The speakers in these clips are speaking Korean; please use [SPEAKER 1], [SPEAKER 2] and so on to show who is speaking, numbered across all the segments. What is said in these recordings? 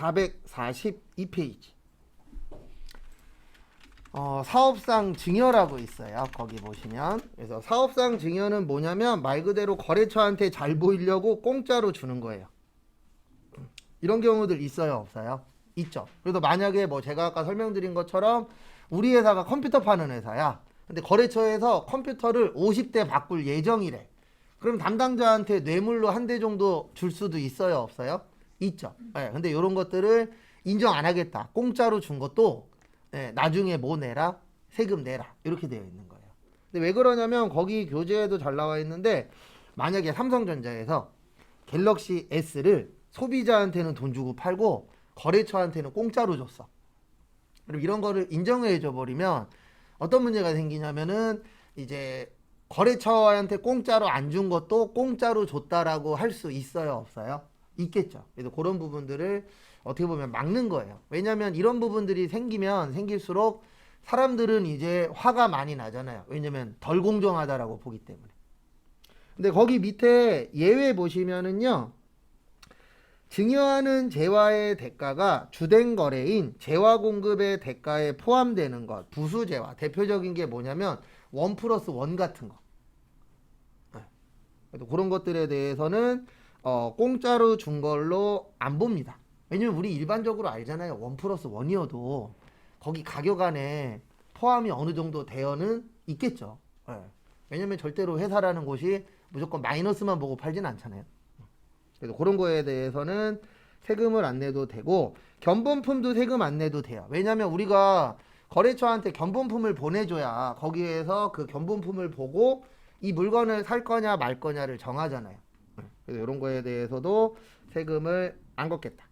[SPEAKER 1] 442페이지. 사업상 증여라고 있어요. 거기 보시면. 그래서 사업상 증여는 뭐냐면 말 그대로 거래처한테 잘 보이려고 공짜로 주는 거예요. 이런 경우들 있어요, 없어요? 있죠. 그래서 만약에 뭐 제가 아까 설명드린 것처럼 우리 회사가 컴퓨터 파는 회사야. 근데 거래처에서 컴퓨터를 50대 바꿀 예정이래. 그럼 담당자한테 뇌물로 한 대 정도 줄 수도 있어요, 없어요? 있죠. 네, 근데 이런 것들을 인정 안 하겠다. 공짜로 준 것도 나중에 뭐 내라? 세금 내라. 이렇게 되어 있는 거예요. 근데 왜 그러냐면 거기 교재에도 잘 나와 있는데 만약에 삼성전자에서 갤럭시 S를 소비자한테는 돈 주고 팔고 거래처한테는 공짜로 줬어. 그럼 이런 거를 인정해 줘 버리면 어떤 문제가 생기냐면은 이제 거래처한테 공짜로 안 준 것도 공짜로 줬다라고 할 수 있어요, 없어요? 있겠죠. 그래서 그런 부분들을 어떻게 보면 막는 거예요. 왜냐하면 이런 부분들이 생기면 생길수록 사람들은 이제 화가 많이 나잖아요. 왜냐면 덜 공정하다라고 보기 때문에. 근데 거기 밑에 예외 보시면은요. 증여하는 재화의 대가가 주된 거래인 재화 공급의 대가에 포함되는 것, 부수재화. 대표적인 게 뭐냐면 1+1 같은 거. 그런 것들에 대해서는 공짜로 준 걸로 안 봅니다. 왜냐면 우리 일반적으로 알잖아요. 1+1이어도 거기 가격 안에 포함이 어느 정도 되어는 있겠죠. 왜냐면 절대로 회사라는 곳이 무조건 마이너스만 보고 팔진 않잖아요. 그래서 그런 거에 대해서는 세금을 안 내도 되고 견본품도 세금 안 내도 돼요. 왜냐면 우리가 거래처한테 견본품을 보내줘야 거기에서 그 견본품을 보고 이 물건을 살 거냐 말 거냐를 정하잖아요. 그래서 이런 거에 대해서도 세금을 안 걷겠다.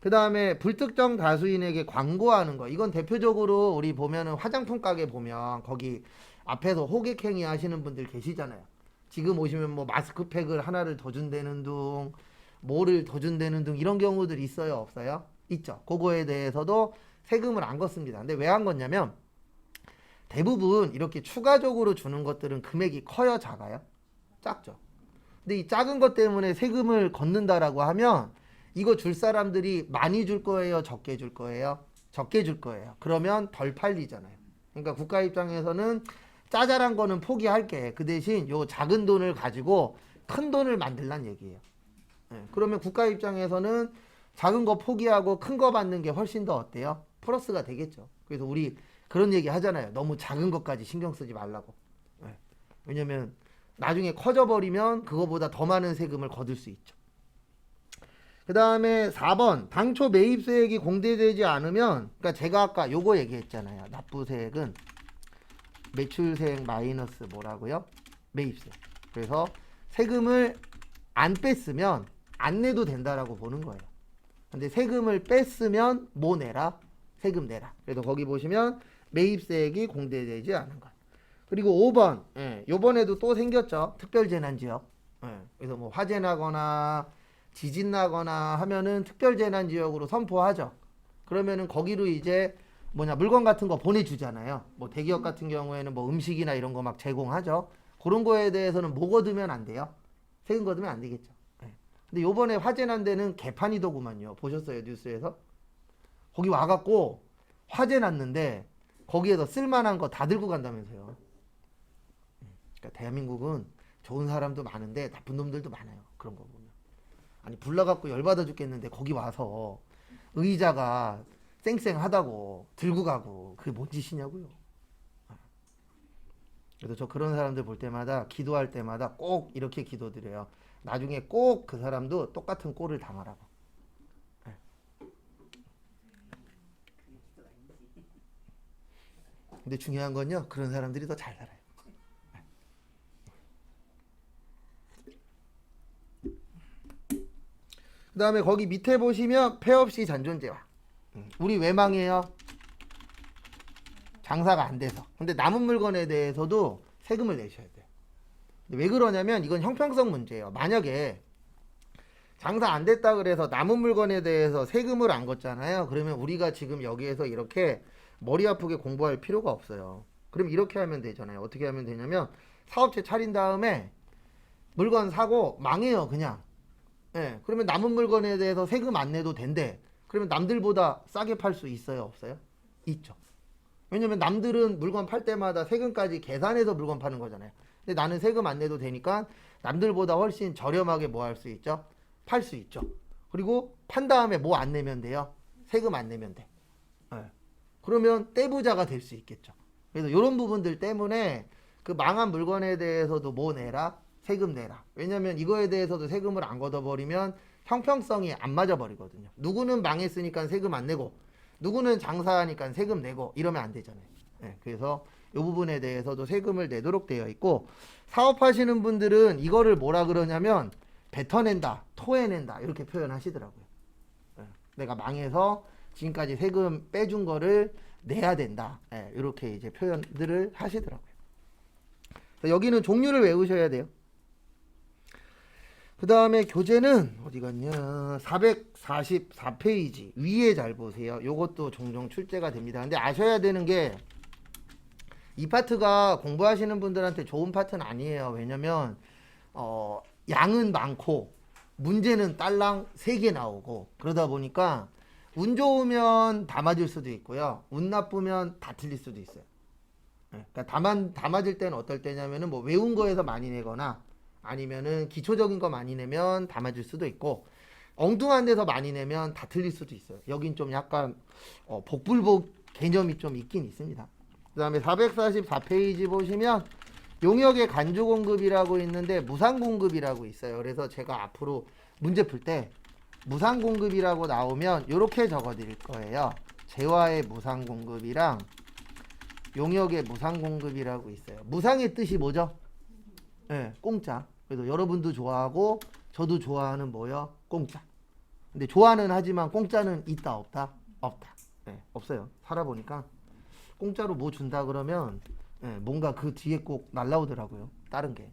[SPEAKER 1] 그 다음에 불특정 다수인에게 광고하는 거. 이건 대표적으로 우리 보면은 화장품 가게 보면 거기 앞에서 호객행위 하시는 분들 계시잖아요. 지금 오시면 뭐 마스크팩을 하나를 더 준다는 둥, 뭐를 더 준다는 둥 이런 경우들이 있어요, 없어요? 있죠. 그거에 대해서도 세금을 안 걷습니다. 근데 왜 안 걷냐면 대부분 이렇게 추가적으로 주는 것들은 금액이 커요, 작아요? 작죠. 근데 이 작은 것 때문에 세금을 걷는다라고 하면 이거 줄 사람들이 많이 줄 거예요, 적게 줄 거예요? 적게 줄 거예요. 그러면 덜 팔리잖아요. 그러니까 국가 입장에서는 짜잘한 거는 포기할게. 그 대신 요 작은 돈을 가지고 큰 돈을 만들란 얘기예요. 그러면 국가 입장에서는 작은 거 포기하고 큰 거 받는 게 훨씬 더 어때요? 플러스가 되겠죠. 그래서 우리 그런 얘기 하잖아요. 너무 작은 것까지 신경 쓰지 말라고. 왜냐면 나중에 커져버리면 그거보다 더 많은 세금을 거둘 수 있죠. 그 다음에 4번 당초 매입세액이 공제되지 않으면, 그러니까 제가 아까 요거 얘기했잖아요. 납부세액은 매출세액 마이너스 뭐라고요? 매입세. 그래서 세금을 안 뺐으면 안 내도 된다라고 보는 거예요. 근데 세금을 뺐으면 뭐 내라? 세금 내라. 그래서 거기 보시면 매입세액이 공제되지 않은 것. 그리고 5번, 요번에도 또 생겼죠. 특별재난지역. 그래서 뭐 화재 나거나 지진 나거나 하면은 특별재난지역으로 선포하죠. 그러면은 거기로 이제 물건 같은 거 보내주잖아요. 뭐 대기업 같은 경우에는 뭐 음식이나 이런 거 막 제공하죠. 그런 거에 대해서는 뭐 거두면 안 돼요? 세금 거두면 안 되겠죠. 근데 요번에 화재 난 데는 개판이더구만요. 보셨어요, 뉴스에서? 거기 와갖고 화재 났는데 거기에서 쓸만한 거 다 들고 간다면서요. 그러니까 대한민국은 좋은 사람도 많은데 나쁜 놈들도 많아요. 그런 거 보면. 아니 불나갖고 열받아 죽겠는데 거기 와서 의자가 쌩쌩하다고 들고 가고 그게 뭔 짓이냐고요. 그래서 저 그런 사람들 볼 때마다 기도할 때마다 꼭 이렇게 기도드려요. 나중에 꼭 그 사람도 똑같은 꼴을 당하라고. 근데 중요한 건요, 그런 사람들이 더 잘 살아요. 그 다음에 거기 밑에 보시면 폐업시 잔존재화. 우리 왜 망해요? 장사가 안 돼서. 근데 남은 물건에 대해서도 세금을 내셔야 돼요. 왜 그러냐면 이건 형평성 문제예요. 만약에 장사 안 됐다 그래서 남은 물건에 대해서 세금을 안 걷잖아요. 그러면 우리가 지금 여기에서 이렇게 머리 아프게 공부할 필요가 없어요. 그럼 이렇게 하면 되잖아요. 어떻게 하면 되냐면 사업체 차린 다음에 물건 사고 망해요, 그냥. 그러면 남은 물건에 대해서 세금 안 내도 된대. 그러면 남들보다 싸게 팔 수 있어요, 없어요? 있죠. 왜냐면 남들은 물건 팔 때마다 세금까지 계산해서 물건 파는 거잖아요. 근데 나는 세금 안 내도 되니까 남들보다 훨씬 저렴하게 뭐 할 수 있죠? 팔 수 있죠. 그리고 판 다음에 뭐 안 내면 돼요? 세금 안 내면 돼. 네. 그러면 떼부자가 될 수 있겠죠. 그래서 이런 부분들 때문에 그 망한 물건에 대해서도 뭐 내라? 세금 내라. 왜냐면 이거에 대해서도 세금을 안 걷어버리면 형평성이 안 맞아버리거든요. 누구는 망했으니까 세금 안 내고 누구는 장사하니까 세금 내고 이러면 안 되잖아요. 네, 그래서 이 부분에 대해서도 세금을 내도록 되어 있고, 사업하시는 분들은 이거를 뭐라 그러냐면 뱉어낸다, 토해낸다 이렇게 표현하시더라고요. 네, 내가 망해서 지금까지 세금 빼준 거를 내야 된다. 네, 이렇게 이제 표현들을 하시더라고요. 여기는 종류를 외우셔야 돼요. 그 다음에 교재는 어디 갔냐, 444페이지 위에 잘 보세요. 요것도 종종 출제가 됩니다. 근데 아셔야 되는 게 이 파트가 공부하시는 분들한테 좋은 파트는 아니에요. 왜냐면 양은 많고 문제는 딸랑 3개 나오고, 그러다 보니까 운 좋으면 다 맞을 수도 있고요, 운 나쁘면 다 틀릴 수도 있어요. 그러니까 다 맞을 때는 어떨 때냐면은 뭐 외운 거에서 많이 내거나 아니면은 기초적인 거 많이 내면 다 맞을 수도 있고, 엉뚱한 데서 많이 내면 다 틀릴 수도 있어요. 여긴 좀 약간 복불복 개념이 좀 있긴 있습니다. 그 다음에 444페이지 보시면 용역의 간주공급이라고 있는데 무상공급이라고 있어요. 그래서 제가 앞으로 문제 풀 때 무상공급이라고 나오면 이렇게 적어 드릴 거예요. 재화의 무상공급이랑 용역의 무상공급이라고 있어요. 무상의 뜻이 뭐죠? 네, 공짜. 그래서 여러분도 좋아하고 저도 좋아하는 뭐요? 공짜. 근데 좋아는 하지만 공짜는 있다 없다? 없다. 네, 없어요. 살아보니까 공짜로 뭐 준다 그러면 네, 뭔가 그 뒤에 꼭 날라오더라고요. 다른 게.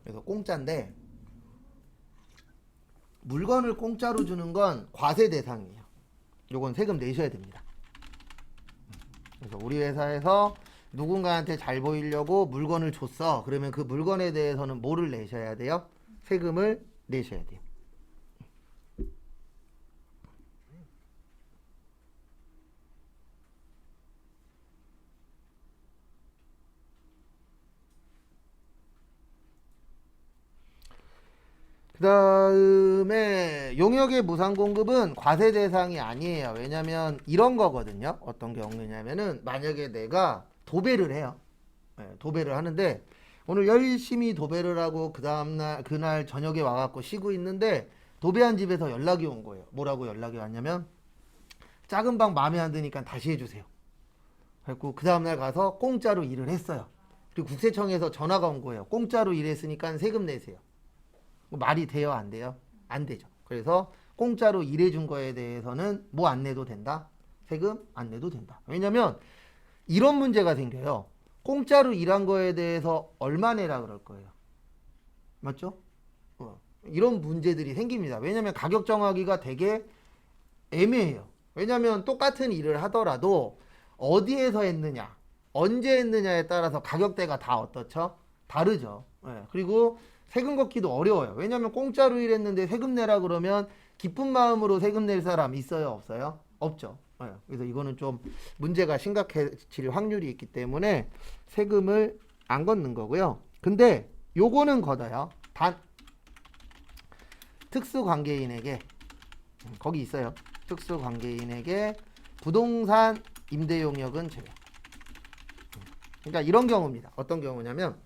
[SPEAKER 1] 그래서 공짜인데 물건을 공짜로 주는 건 과세 대상이에요. 요건 세금 내셔야 됩니다. 그래서 우리 회사에서 누군가한테 잘 보이려고 물건을 줬어. 그러면 그 물건에 대해서는 뭐를 내셔야 돼요? 세금을 내셔야 돼요. 그 다음에 용역의 무상공급은 과세 대상이 아니에요. 왜냐면 이런 거거든요. 어떤 경우냐면은 만약에 내가 도배를 해요. 네, 도배를 하는데 오늘 열심히 도배를 하고 그 다음날 그날 저녁에 와갖고 쉬고 있는데 도배한 집에서 연락이 온 거예요. 뭐라고 연락이 왔냐면 작은 방 마음에 안 드니까 다시 해주세요. 그래서 그 다음날 가서 공짜로 일을 했어요. 그리고 국세청에서 전화가 온 거예요. 공짜로 일했으니까 세금 내세요. 말이 돼요, 안 돼요? 안 되죠. 그래서 공짜로 일해준 거에 대해서는 뭐 안 내도 된다? 세금 안 내도 된다. 왜냐면 이런 문제가 생겨요. 공짜로 일한 거에 대해서 얼마 내라 그럴 거예요. 맞죠? 이런 문제들이 생깁니다. 왜냐면 가격 정하기가 되게 애매해요. 왜냐면 똑같은 일을 하더라도 어디에서 했느냐, 언제 했느냐에 따라서 가격대가 다 어떻죠? 다르죠. 그리고 세금 걷기도 어려워요. 왜냐면 공짜로 일했는데 세금 내라 그러면 기쁜 마음으로 세금 낼 사람 있어요, 없어요? 없죠. 그래서 이거는 좀 문제가 심각해질 확률이 있기 때문에 세금을 안 걷는 거고요. 근데 요거는 걷어요. 단 특수관계인에게, 거기 있어요. 특수관계인에게 부동산 임대용역은 제외. 그러니까 이런 경우입니다. 어떤 경우냐면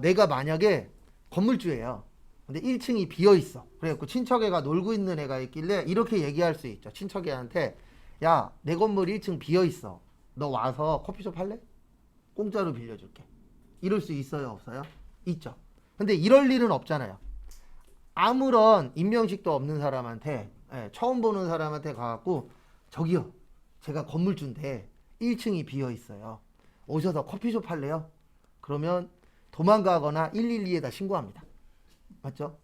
[SPEAKER 1] 내가 만약에 건물주예요. 근데 1층이 비어있어. 그래갖고 친척애가 놀고 있는 애가 있길래 이렇게 얘기할 수 있죠. 친척애한테 야, 내 건물 1층 비어있어. 너 와서 커피숍 할래? 공짜로 빌려줄게. 이럴 수 있어요, 없어요? 있죠. 근데 이럴 일은 없잖아요. 아무런 임명식도 없는 사람한테, 처음 보는 사람한테 가갖고 저기요, 제가 건물주인데 1층이 비어있어요. 오셔서 커피숍 할래요? 그러면 도망가거나 112에다 신고합니다. 맞죠?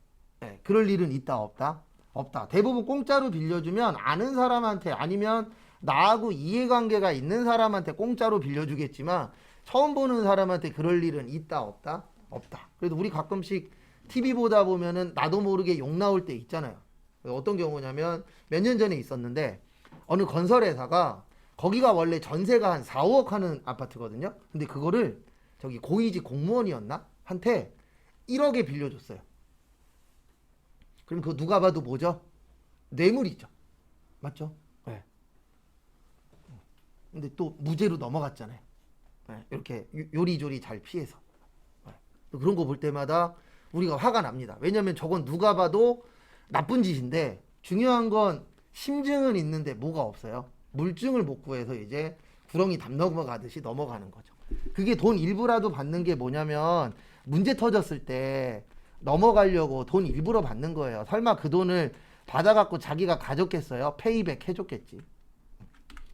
[SPEAKER 1] 그럴 일은 있다 없다? 없다. 대부분 공짜로 빌려주면 아는 사람한테 아니면 나하고 이해관계가 있는 사람한테 공짜로 빌려주겠지만 처음 보는 사람한테 그럴 일은 있다 없다? 없다. 그래도 우리 가끔씩 TV 보다 보면은 나도 모르게 욕 나올 때 있잖아요. 어떤 경우냐면 몇 년 전에 있었는데 어느 건설회사가 거기가 원래 전세가 한 4, 5억 하는 아파트거든요. 근데 그거를 저기 고위직 공무원이었나? 한테 1억에 빌려줬어요. 그럼 그거 누가 봐도 뭐죠? 뇌물이죠. 맞죠? 네. 근데 또 무죄로 넘어갔잖아요. 네. 이렇게 요리조리 잘 피해서. 네. 그런 거 볼 때마다 우리가 화가 납니다. 왜냐면 저건 누가 봐도 나쁜 짓인데 중요한 건 심증은 있는데 뭐가 없어요. 물증을 못 구해서 이제 구렁이 담 넘어가듯이 넘어가는 거죠. 그게 돈 일부라도 받는 게 뭐냐면 문제 터졌을 때 넘어가려고 돈 일부러 받는 거예요. 설마 그 돈을 받아갖고 자기가 가졌겠어요? 페이백 해줬겠지.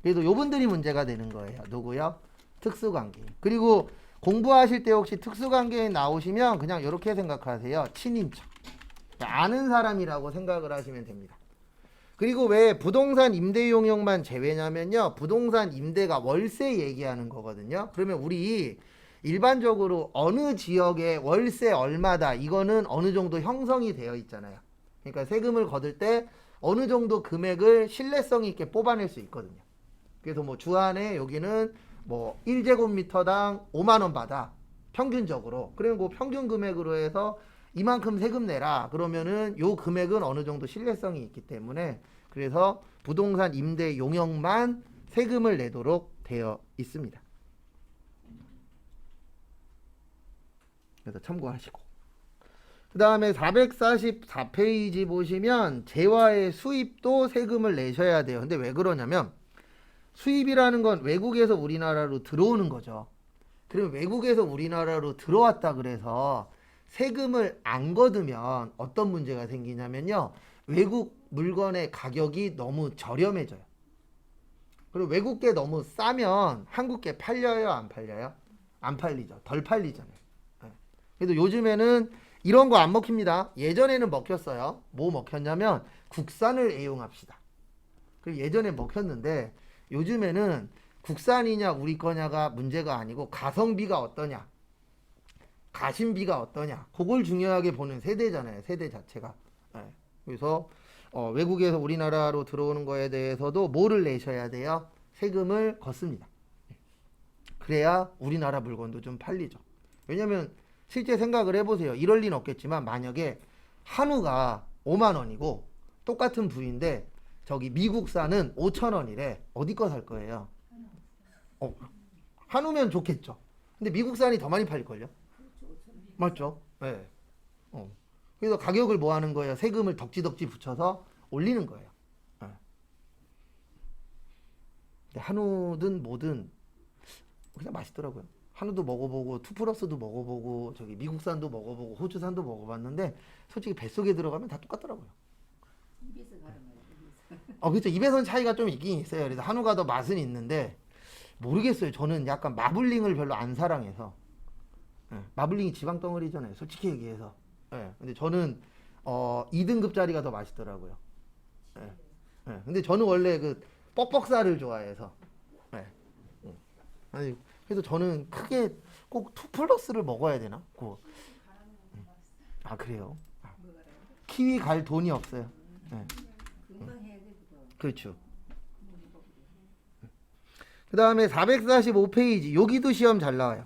[SPEAKER 1] 그래도 요분들이 문제가 되는 거예요. 누구요? 특수관계. 그리고 공부하실 때 혹시 특수관계에 나오시면 그냥 이렇게 생각하세요. 친인척. 아는 사람이라고 생각을 하시면 됩니다. 그리고 왜 부동산 임대 용역만 제외냐면요. 부동산 임대가 월세 얘기하는 거거든요. 그러면 우리 일반적으로 어느 지역에 월세 얼마다 이거는 어느 정도 형성이 되어 있잖아요. 그러니까 세금을 거둘 때 어느 정도 금액을 신뢰성 있게 뽑아낼 수 있거든요. 그래서 뭐 주안에 여기는 뭐 1제곱미터당 5만 원 받아. 평균적으로. 그리고 뭐 평균 금액으로 해서 이만큼 세금 내라. 그러면은 요 금액은 어느 정도 신뢰성이 있기 때문에 그래서 부동산 임대 용역만 세금을 내도록 되어 있습니다. 그래서 참고하시고. 그 다음에 444페이지 보시면 재화의 수입도 세금을 내셔야 돼요. 근데 왜 그러냐면 수입이라는 건 외국에서 우리나라로 들어오는 거죠. 그러면 외국에서 우리나라로 들어왔다 그래서 세금을 안 거두면 어떤 문제가 생기냐면요. 외국 물건의 가격이 너무 저렴해져요. 그리고 외국 게 너무 싸면 한국 게 팔려요? 안 팔려요? 안 팔리죠. 덜 팔리잖아요. 네. 그래도 요즘에는 이런 거 안 먹힙니다. 예전에는 먹혔어요. 뭐 먹혔냐면 국산을 애용합시다. 그리고 예전에 먹혔는데 요즘에는 국산이냐 우리 거냐가 문제가 아니고 가성비가 어떠냐 가심비가 어떠냐 그걸 중요하게 보는 세대잖아요. 세대 자체가. 네. 그래서 외국에서 우리나라로 들어오는 거에 대해서도 뭐를 내셔야 돼요? 세금을 걷습니다. 그래야 우리나라 물건도 좀 팔리죠. 왜냐면 실제 생각을 해보세요. 이럴 리는 없겠지만 만약에 한우가 5만 원이고 똑같은 부위인데 저기 미국산은 5천 원이래. 어디 거 살 거예요? 한우면 좋겠죠. 근데 미국산이 더 많이 팔릴걸요? 맞죠? 네. 그래서 가격을 뭐 하는 거예요? 세금을 덕지덕지 붙여서 올리는 거예요. 네. 근데 한우든 뭐든 그냥 맛있더라고요. 한우도 먹어보고 투플러스도 먹어보고 저기 미국산도 먹어보고 호주산도 먹어봤는데 솔직히 뱃속에 들어가면 다 똑같더라고요.
[SPEAKER 2] 입에서 가는 거예요.
[SPEAKER 1] 그렇죠. 입에선 차이가 좀 있긴 있어요. 그래서 한우가 더 맛은 있는데 모르겠어요. 저는 약간 마블링을 별로 안 사랑해서. 네, 마블링이 지방 덩어리잖아요. 솔직히 얘기해서. 네, 근데 저는 2등급짜리가 더 맛있더라고요. 네, 네, 근데 저는 원래 그 뻑뻑살을 좋아해서. 네, 아니 그래서 저는 크게 꼭 2플러스를 먹어야 되나? 아 그래요? 키위 갈 돈이 없어요. 네.
[SPEAKER 2] 금방 해야 돼 그거.
[SPEAKER 1] 그렇죠. 그 다음에 445페이지 여기도 시험 잘 나와요.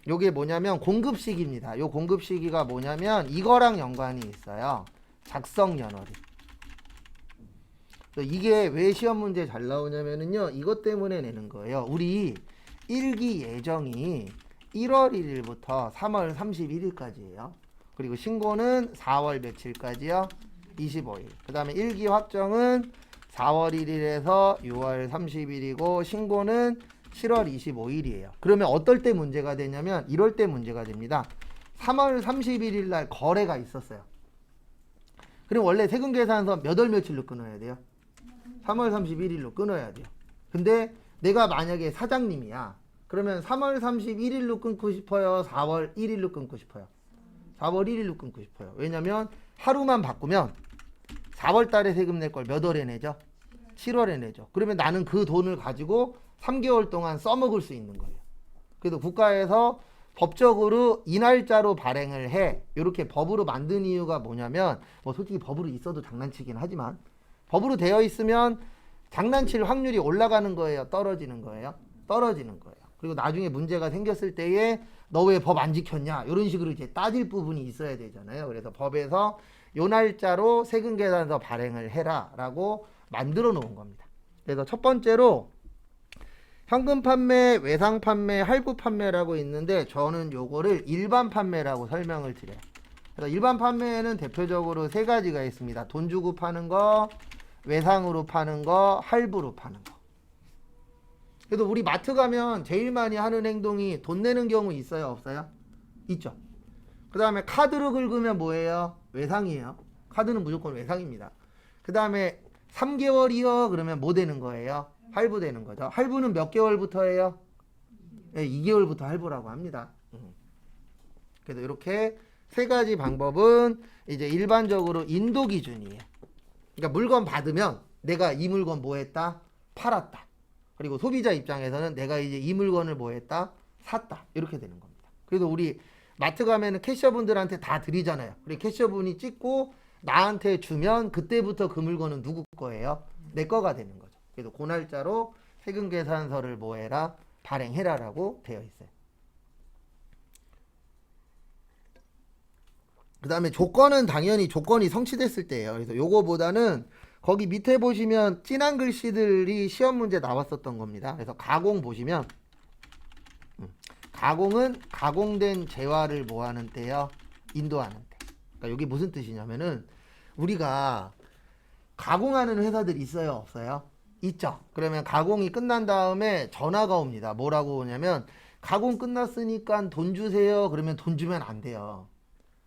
[SPEAKER 1] 요게 뭐냐면 공급시기입니다. 요 공급시기가 뭐냐면 이거랑 연관이 있어요. 작성연월이. 이게 왜 시험 문제 잘 나오냐면요. 이것 때문에 내는 거예요. 우리 1기 예정이 1월 1일부터 3월 31일까지예요. 그리고 신고는 4월 며칠까지요? 25일. 그 다음에 1기 확정은 4월 1일에서 6월 30일이고 신고는 7월 25일이에요. 그러면 어떨 때 문제가 되냐면 이럴 때 문제가 됩니다. 3월 31일 날 거래가 있었어요. 그럼 원래 세금계산서 몇 월 며칠로 끊어야 돼요? 3월 31일로 끊어야 돼요. 근데 내가 만약에 사장님이야. 그러면 3월 31일로 끊고 싶어요? 4월 1일로 끊고 싶어요? 4월 1일로 끊고 싶어요. 왜냐면 하루만 바꾸면 4월 달에 세금 낼 걸 몇 월에 내죠? 7월에 내죠. 그러면 나는 그 돈을 가지고 3개월 동안 써먹을 수 있는 거예요. 그래서 국가에서 법적으로 이 날짜로 발행을 해. 이렇게 법으로 만든 이유가 뭐냐면 뭐 솔직히 법으로 있어도 장난치긴 하지만 법으로 되어 있으면 장난칠 확률이 올라가는 거예요, 떨어지는 거예요? 떨어지는 거예요. 그리고 나중에 문제가 생겼을 때에 너 왜 법 안 지켰냐 이런 식으로 이제 따질 부분이 있어야 되잖아요. 그래서 법에서 요 날짜로 세금계산서 발행을 해라 라고 만들어 놓은 겁니다. 그래서 첫 번째로 현금 판매, 외상 판매, 할부 판매라고 있는데 저는 요거를 일반 판매라고 설명을 드려요. 그래서 일반 판매에는 대표적으로 세 가지가 있습니다. 돈 주고 파는 거, 외상으로 파는 거, 할부로 파는 거. 그래도 우리 마트 가면 제일 많이 하는 행동이 돈 내는 경우 있어요, 없어요? 있죠. 그 다음에 카드로 긁으면 뭐예요? 외상이에요. 카드는 무조건 외상입니다. 그 다음에 3개월이요 그러면 뭐 되는 거예요? 할부 되는 거죠. 할부는 몇 개월부터 해요? 네, 2개월부터 할부라고 합니다. 그래서 이렇게 세 가지 방법은 이제 일반적으로 인도 기준이에요. 그러니까 물건 받으면 내가 이 물건 뭐 했다? 팔았다. 그리고 소비자 입장에서는 내가 이제 이 물건을 뭐 했다? 샀다. 이렇게 되는 겁니다. 그래서 우리 마트 가면은 캐셔분들한테 다 드리잖아요. 우리 캐셔분이 찍고 나한테 주면 그때부터 그 물건은 누구 거예요? 내 거가 되는 거죠. 그래서 그 날짜로 세금계산서를 뭐 해라? 발행해라라고 되어 있어요. 그 다음에 조건은 당연히 조건이 성취됐을 때예요. 그래서 요거보다는 거기 밑에 보시면 진한 글씨들이 시험 문제 나왔었던 겁니다. 그래서 가공 보시면 가공은 가공된 재화를 뭐 하는 때요? 인도하는 때. 그러니까 여기 무슨 뜻이냐면은 우리가 가공하는 회사들 있어요, 없어요? 있죠. 그러면 가공이 끝난 다음에 전화가 옵니다. 뭐라고 오냐면 가공 끝났으니까 돈 주세요. 그러면 돈 주면 안 돼요.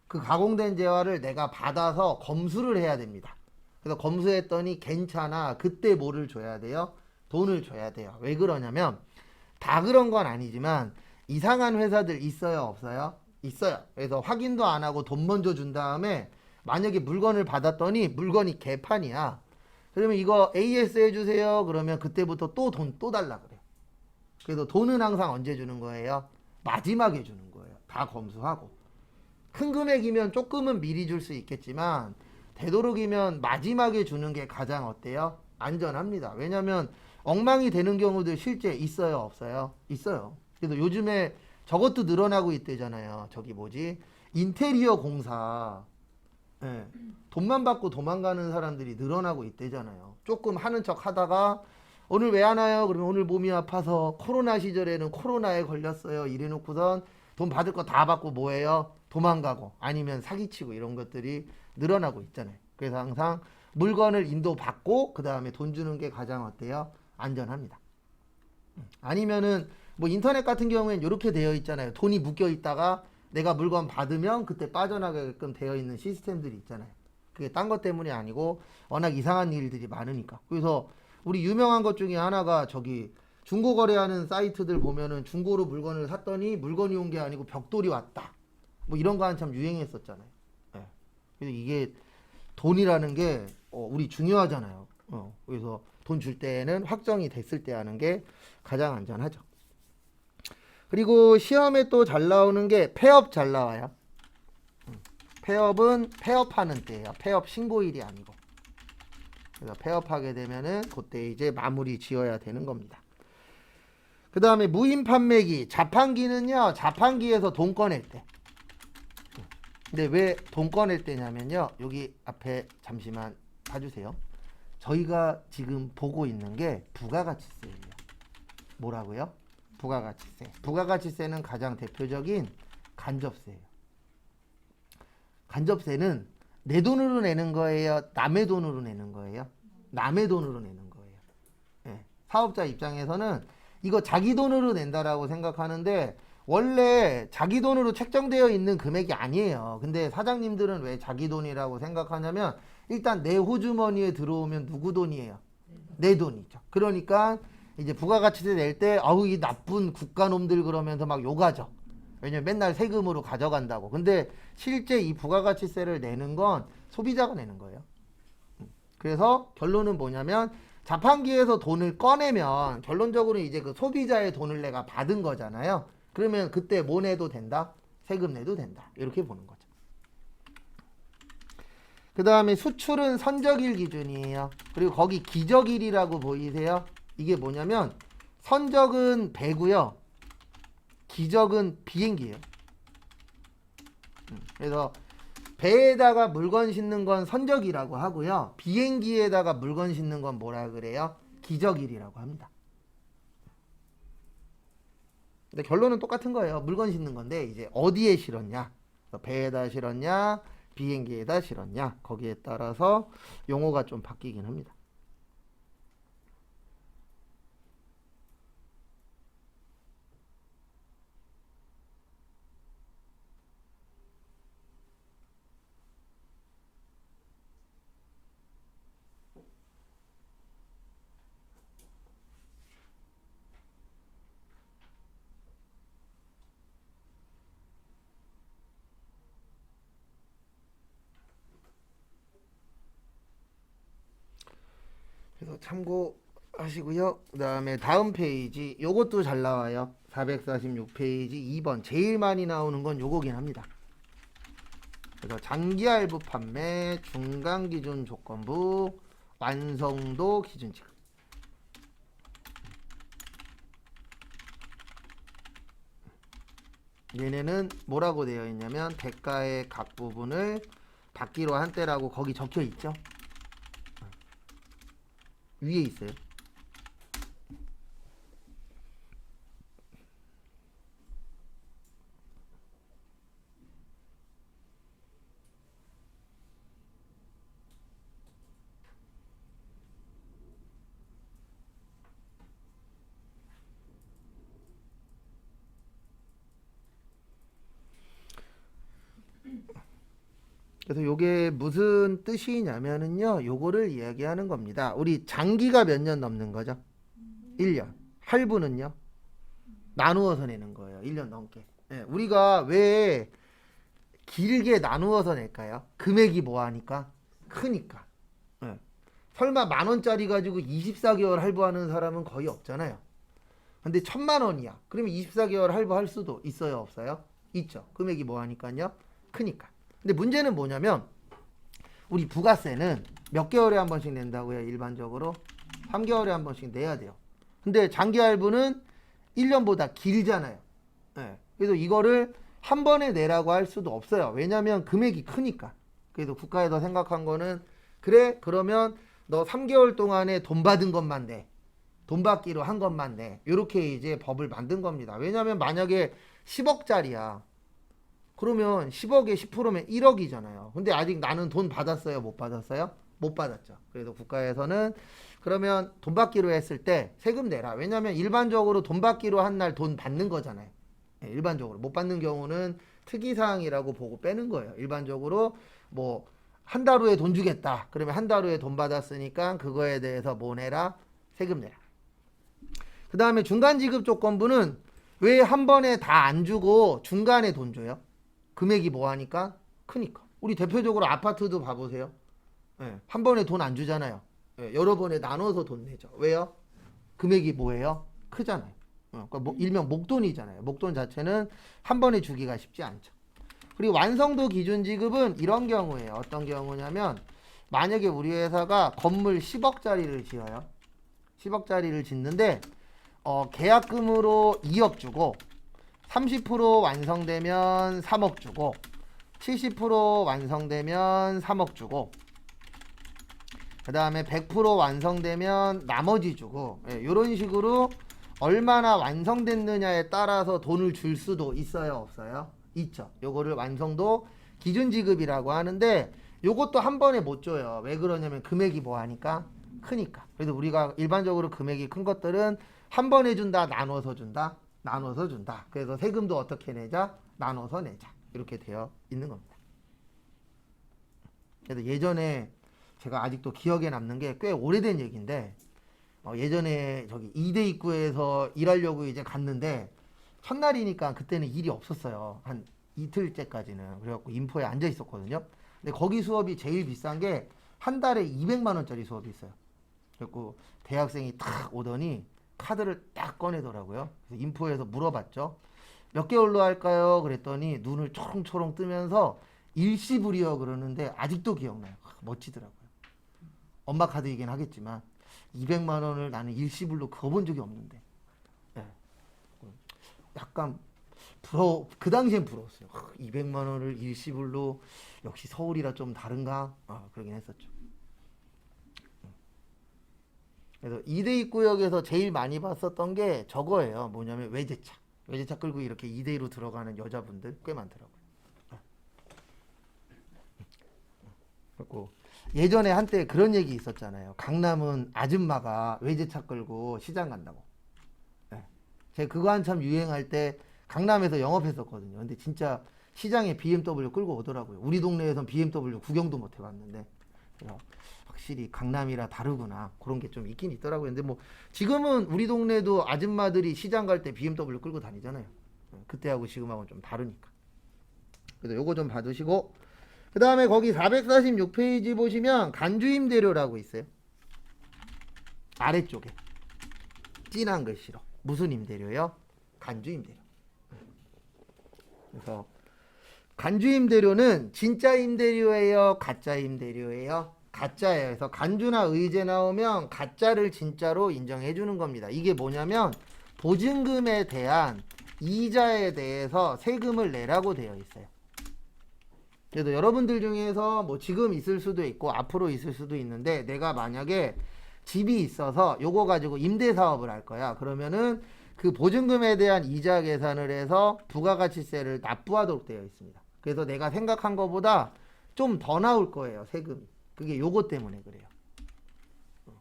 [SPEAKER 1] 그 가공된 재화를 내가 받아서 검수를 해야 됩니다. 그래서 검수했더니 괜찮아. 그때 뭐를 줘야 돼요? 돈을 줘야 돼요. 왜 그러냐면 다 그런 건 아니지만 이상한 회사들 있어요, 없어요? 있어요. 그래서 확인도 안 하고 돈 먼저 준 다음에 만약에 물건을 받았더니 물건이 개판이야. 그러면 이거 AS 해주세요. 그러면 그때부터 또 돈 또 달라 그래요. 그래서 돈은 항상 언제 주는 거예요? 마지막에 주는 거예요. 다 검수하고. 큰 금액이면 조금은 미리 줄 수 있겠지만 되도록이면 마지막에 주는 게 가장 어때요? 안전합니다. 왜냐면 엉망이 되는 경우도 실제 있어요, 없어요? 있어요. 그래서 요즘에 저것도 늘어나고 있대잖아요. 저기 뭐지? 인테리어 공사. 예, 돈만 받고 도망가는 사람들이 늘어나고 있대잖아요. 조금 하는 척 하다가 오늘 왜 안 와요? 그러면 오늘 몸이 아파서 코로나 시절에는 코로나에 걸렸어요. 이래놓고선 돈 받을 거 다 받고 뭐해요? 도망가고 아니면 사기치고 이런 것들이 늘어나고 있잖아요. 그래서 항상 물건을 인도받고 그 다음에 돈 주는 게 가장 어때요? 안전합니다. 아니면은 뭐 인터넷 같은 경우에는 이렇게 되어 있잖아요. 돈이 묶여 있다가 내가 물건 받으면 그때 빠져나가게끔 되어 있는 시스템들이 있잖아요. 그게 딴 것 때문이 아니고 워낙 이상한 일들이 많으니까. 그래서 우리 유명한 것 중에 하나가 저기 중고 거래하는 사이트들 보면은 중고로 물건을 샀더니 물건이 온 게 아니고 벽돌이 왔다. 뭐 이런 거 한참 유행했었잖아요. 예. 그래서 이게 돈이라는 게 우리 중요하잖아요. 그래서 돈 줄 때는 확정이 됐을 때 하는 게 가장 안전하죠. 그리고 시험에 또 잘 나오는 게 폐업 잘 나와요. 폐업은 폐업하는 때예요. 폐업 신고일이 아니고. 그래서 폐업하게 되면은 그때 이제 마무리 지어야 되는 겁니다. 그 다음에 무인 판매기, 자판기는요. 자판기에서 돈 꺼낼 때. 근데 왜 돈 꺼낼 때냐면요. 여기 앞에 잠시만 봐주세요. 저희가 지금 보고 있는 게 부가가치세예요. 뭐라고요? 부가가치세. 부가가치세는 가장 대표적인 간접세예요. 간접세는 내 돈으로 내는 거예요? 남의 돈으로 내는 거예요? 남의 돈으로 내는 거예요. 예. 사업자 입장에서는 이거 자기 돈으로 낸다라고 생각하는데 원래 자기 돈으로 책정되어 있는 금액이 아니에요. 근데 사장님들은 왜 자기 돈이라고 생각하냐면 일단 내 호주머니에 들어오면 누구 돈이에요? 내 돈이죠. 그러니까 이제 부가가치세 낼 때 아우 이 나쁜 국가놈들 그러면서 막 욕하죠. 왜냐면 맨날 세금으로 가져간다고. 근데 실제 이 부가가치세를 내는 건 소비자가 내는 거예요. 그래서 결론은 뭐냐면 자판기에서 돈을 꺼내면 결론적으로 이제 그 소비자의 돈을 내가 받은 거잖아요. 그러면 그때 뭐 내도 된다? 세금 내도 된다. 이렇게 보는 거죠. 그 다음에 수출은 선적일 기준이에요. 그리고 거기 기적일이라고 보이세요? 이게 뭐냐면 선적은 배고요. 기적은 비행기예요. 그래서 배에다가 물건 싣는 건 선적이라고 하고요. 비행기에다가 물건 싣는 건 뭐라 그래요? 기적일이라고 합니다. 근데 결론은 똑같은 거예요. 물건 싣는 건데 이제 어디에 실었냐? 배에다 실었냐? 비행기에다 실었냐? 거기에 따라서 용어가 좀 바뀌긴 합니다. 그래서 참고하시고요. 그 다음에 다음 페이지 요것도 잘 나와요. 446페이지 2번 제일 많이 나오는 건 요거긴 합니다. 그래서 장기할부 판매 중간기준 조건부 완성도 기준 지급. 얘네는 뭐라고 되어 있냐면 대가의 각 부분을 받기로 한 때라고 거기 적혀 있죠. 위에 있어요. 그래서 요게 무슨 뜻이냐면은요, 요거를 이야기하는 겁니다. 우리 장기가 몇 년 넘는 거죠? 1년. 할부는요? 나누어서 내는 거예요. 1년 넘게. 예, 우리가 왜 길게 나누어서 낼까요? 금액이 뭐하니까? 크니까. 예. 설마 10,000원짜리 가지고 24개월 할부하는 사람은 거의 없잖아요. 근데 1,000,000원이야. 그러면 24개월 할부할 수도 있어요, 없어요? 있죠. 금액이 뭐하니까요? 크니까. 근데 문제는 뭐냐면 우리 부가세는 몇 개월에 한 번씩 낸다고요? 일반적으로 3개월에 한 번씩 내야 돼요. 근데 장기 할부는 1년보다 길잖아요. 네. 그래서 이거를 한 번에 내라고 할 수도 없어요. 왜냐하면 금액이 크니까. 그래서 국가에서 생각한 거는 그래 그러면 너 3개월 동안에 돈 받은 것만 내. 돈 받기로 한 것만 내. 이렇게 이제 법을 만든 겁니다. 왜냐하면 만약에 10억짜리야. 그러면 10억에 10%면 1억이잖아요. 근데 아직 나는 돈 받았어요? 못 받았어요? 못 받았죠. 그래서 국가에서는 그러면 돈 받기로 했을 때 세금 내라. 왜냐면 일반적으로 돈 받기로 한 날 돈 받는 거잖아요. 네, 일반적으로. 못 받는 경우는 특이사항이라고 보고 빼는 거예요. 일반적으로 뭐 한 달 후에 돈 주겠다. 그러면 한 달 후에 돈 받았으니까 그거에 대해서 뭐 내라? 세금 내라. 그 다음에 중간지급 조건부는 왜 한 번에 다 안 주고 중간에 돈 줘요? 금액이 뭐하니까? 크니까. 우리 대표적으로 아파트도 봐보세요. 예, 한 번에 돈 안 주잖아요. 예, 여러 번에 나눠서 돈 내죠. 왜요? 금액이 뭐예요? 크잖아요. 그러니까 일명 목돈이잖아요. 목돈 자체는 한 번에 주기가 쉽지 않죠. 그리고 완성도 기준 지급은 이런 경우에요. 어떤 경우냐면 만약에 우리 회사가 건물 10억짜리를 지어요. 10억짜리를 짓는데 계약금으로 2억 주고 30% 완성되면 3억 주고 70% 완성되면 3억 주고 그 다음에 100% 완성되면 나머지 주고 이런 식으로 얼마나 완성됐느냐에 따라서 돈을 줄 수도 있어요 없어요? 있죠. 요거를 완성도 기준지급이라고 하는데 요것도 한 번에 못 줘요. 왜 그러냐면 금액이 뭐하니까? 크니까. 그래서 우리가 일반적으로 금액이 큰 것들은 한 번에 준다 나눠서 준다 나눠서 준다. 그래서 세금도 어떻게 내자? 나눠서 내자. 이렇게 되어 있는 겁니다. 그래서 예전에 제가 아직도 기억에 남는 게 꽤 오래된 얘기인데 예전에 저기 이대 입구에서 일하려고 이제 갔는데 첫날이니까 그때는 일이 없었어요. 한 이틀째까지는. 그래갖고 인포에 앉아 있었거든요. 근데 거기 수업이 제일 비싼 게 한 달에 200만 원짜리 수업이 있어요. 그래갖고 대학생이 탁 오더니 카드를 딱 꺼내더라고요. 그래서 인포에서 물어봤죠. 몇 개월로 할까요? 그랬더니 눈을 초롱초롱 뜨면서 일시불이요 그러는데 아직도 기억나요. 멋지더라고요. 엄마 카드이긴 하겠지만 200만 원을 나는 일시불로 그어본 적이 없는데 예. 약간 그 당시엔 부러웠어요. 200만 원을 일시불로 역시 서울이라 좀 다른가? 그러긴 했었죠. 그래서 2대2 구역에서 제일 많이 봤었던 게 저거예요. 뭐냐면 외제차. 외제차 끌고 이렇게 2대2로 들어가는 여자분들 꽤 많더라고요. 그리고 예전에 한때 그런 얘기 있었잖아요. 강남은 아줌마가 외제차 끌고 시장 간다고. 네. 제가 그거 한참 유행할 때 강남에서 영업했었거든요. 근데 진짜 시장에 BMW 끌고 오더라고요. 우리 동네에선 BMW 구경도 못 해봤는데. 그래서 확실히 강남이라 다르구나. 그런 게 좀 있긴 있더라고요. 근데 뭐 지금은 우리 동네도 아줌마들이 시장 갈 때 BMW 끌고 다니잖아요. 그때하고 지금하고는 좀 다르니까. 그래서 요거 좀 봐두시고 그 다음에 거기 446페이지 보시면 간주임대료라고 있어요. 아래쪽에 진한 글씨로 무슨 임대료요? 간주임대료. 그래서 간주임대료는 진짜 임대료예요? 가짜 임대료예요? 가짜예요. 그래서 간주나 의제 나오면 가짜를 진짜로 인정해 주는 겁니다. 이게 뭐냐면 보증금에 대한 이자에 대해서 세금을 내라고 되어 있어요. 그래도 여러분들 중에서 뭐 지금 있을 수도 있고 앞으로 있을 수도 있는데 내가 만약에 집이 있어서 요거 가지고 임대 사업을 할 거야. 그러면은 그 보증금에 대한 이자 계산을 해서 부가가치세를 납부하도록 되어 있습니다. 그래서 내가 생각한 것보다 좀 더 나올 거예요, 세금이. 그게 요거 때문에 그래요.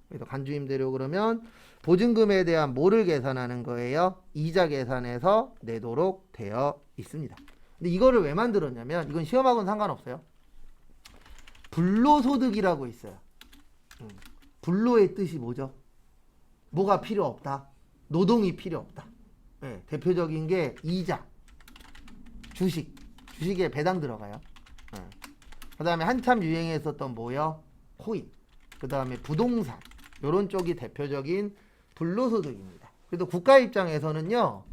[SPEAKER 1] 그래서 간주임대료 그러면 보증금에 대한 뭐를 계산하는 거예요? 이자 계산해서 내도록 되어 있습니다. 근데 이거를 왜 만들었냐면 이건 시험하고는 상관없어요. 불로소득이라고 있어요. 불로의 뜻이 뭐죠? 뭐가 필요 없다. 노동이 필요 없다. 네, 대표적인 게 이자, 주식에 배당 들어가요. 네. 그 다음에 한참 유행했었던 뭐요? 코인. 그 다음에 부동산. 이런 쪽이 대표적인 불로소득입니다. 그래도 국가 입장에서는요.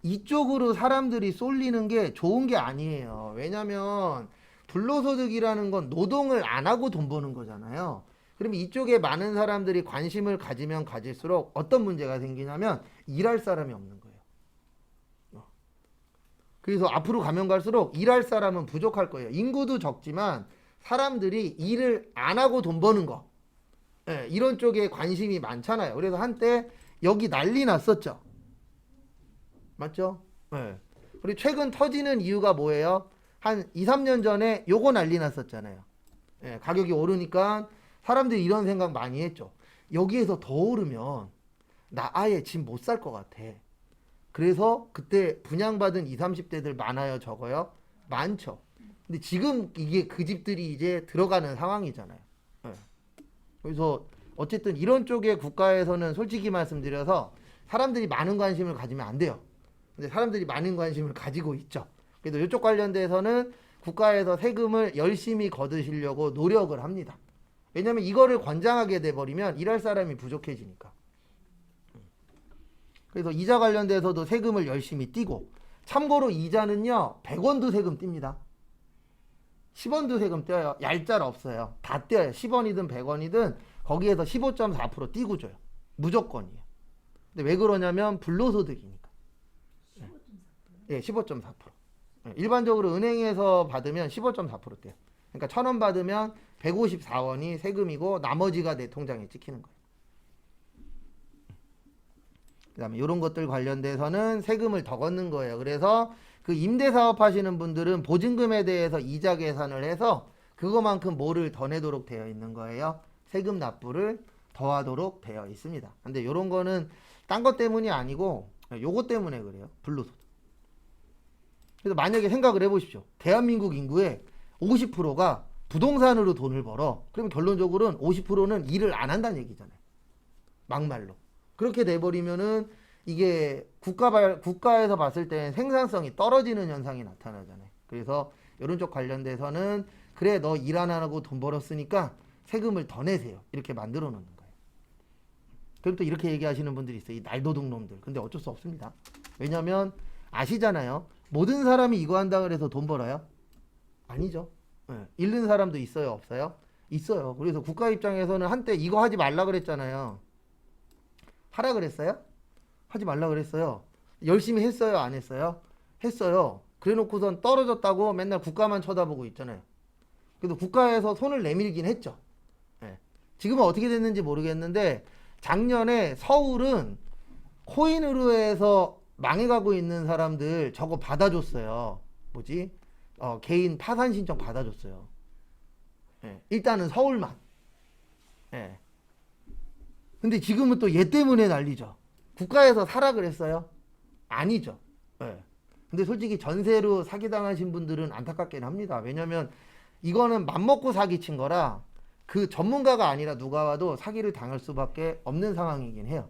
[SPEAKER 1] 이쪽으로 사람들이 쏠리는 게 좋은 게 아니에요. 왜냐면 불로소득이라는 건 노동을 안 하고 돈 버는 거잖아요. 그러면 이쪽에 많은 사람들이 관심을 가지면 가질수록 어떤 문제가 생기냐면 일할 사람이 없는 거예요. 그래서 앞으로 가면 갈수록 일할 사람은 부족할 거예요. 인구도 적지만 사람들이 일을 안 하고 돈 버는 거. 네, 이런 쪽에 관심이 많잖아요. 그래서 한때 여기 난리 났었죠. 맞죠? 네. 그리고 최근 터지는 이유가 뭐예요? 한 2, 3년 전에 요거 난리 났었잖아요. 네, 가격이 오르니까 사람들이 이런 생각 많이 했죠. 여기에서 더 오르면 나 아예 집 못 살 것 같아. 그래서 그때 분양받은 20, 30대들 많아요? 적어요? 많죠. 근데 지금 이게 그 집들이 이제 들어가는 상황이잖아요. 네. 그래서 어쨌든 이런 쪽에 국가에서는 솔직히 말씀드려서 사람들이 많은 관심을 가지면 안 돼요. 근데 사람들이 많은 관심을 가지고 있죠. 그래서 이쪽 관련돼서는 국가에서 세금을 열심히 거두시려고 노력을 합니다. 왜냐면 이거를 권장하게 돼버리면 일할 사람이 부족해지니까. 그래서 이자 관련돼서도 세금을 열심히 띄고 참고로 이자는요 100원도 세금 띱니다. 10원도 세금 떼어요. 얄짤 없어요. 다 떼어요. 10원이든 100원이든 거기에서 15.4% 띄고 줘요. 무조건이에요. 근데 왜 그러냐면 불로소득이니까.
[SPEAKER 2] 15.4%.
[SPEAKER 1] 예, 15.4%. 예, 일반적으로 은행에서 받으면 15.4% 떼요. 그러니까 1,000원 받으면 154원이 세금이고 나머지가 내 통장에 찍히는 거예요. 그 다음에 이런 것들 관련돼서는 세금을 더 걷는 거예요. 그래서 그 임대사업 하시는 분들은 보증금에 대해서 이자 계산을 해서 그거만큼 뭐를 더 내도록 되어 있는 거예요. 세금 납부를 더하도록 되어 있습니다. 근데 이런 거는 딴 것 때문이 아니고 요거 때문에 그래요. 불로소득. 그래서 만약에 생각을 해보십시오. 대한민국 인구의 50%가 부동산으로 돈을 벌어. 그러면 결론적으로는 50%는 일을 안 한다는 얘기잖아요. 막말로. 그렇게 돼버리면은 이게 국가에서 봤을 때는 생산성이 떨어지는 현상이 나타나잖아요. 그래서 이런 쪽 관련돼서는 그래 너 일 안 하고 돈 벌었으니까 세금을 더 내세요. 이렇게 만들어 놓는 거예요. 그럼 또 이렇게 얘기하시는 분들이 있어요. 이 날도둑 놈들. 근데 어쩔 수 없습니다. 왜냐면 아시잖아요. 모든 사람이 이거 한다 그래서 돈 벌어요? 아니죠. 예. 잃는 사람도 있어요, 없어요? 있어요. 그래서 국가 입장에서는 한때 이거 하지 말라 그랬잖아요. 하라 그랬어요? 하지 말라 그랬어요. 열심히 했어요, 안 했어요? 했어요. 그래 놓고선 떨어졌다고 맨날 국가만 쳐다보고 있잖아요. 그래도 국가에서 손을 내밀긴 했죠. 예. 지금은 어떻게 됐는지 모르겠는데 작년에 서울은 코인으로 해서 망해가고 있는 사람들 저거 받아줬어요. 뭐지? 개인 파산 신청 받아줬어요. 예. 일단은 서울만. 예. 근데 지금은 또 얘 때문에 난리죠. 국가에서 사라 그랬어요? 아니죠. 예. 근데 솔직히 전세로 사기당하신 분들은 안타깝긴 합니다. 왜냐면 이거는 맘먹고 사기친 거라 그 전문가가 아니라 누가 와도 사기를 당할 수밖에 없는 상황이긴 해요.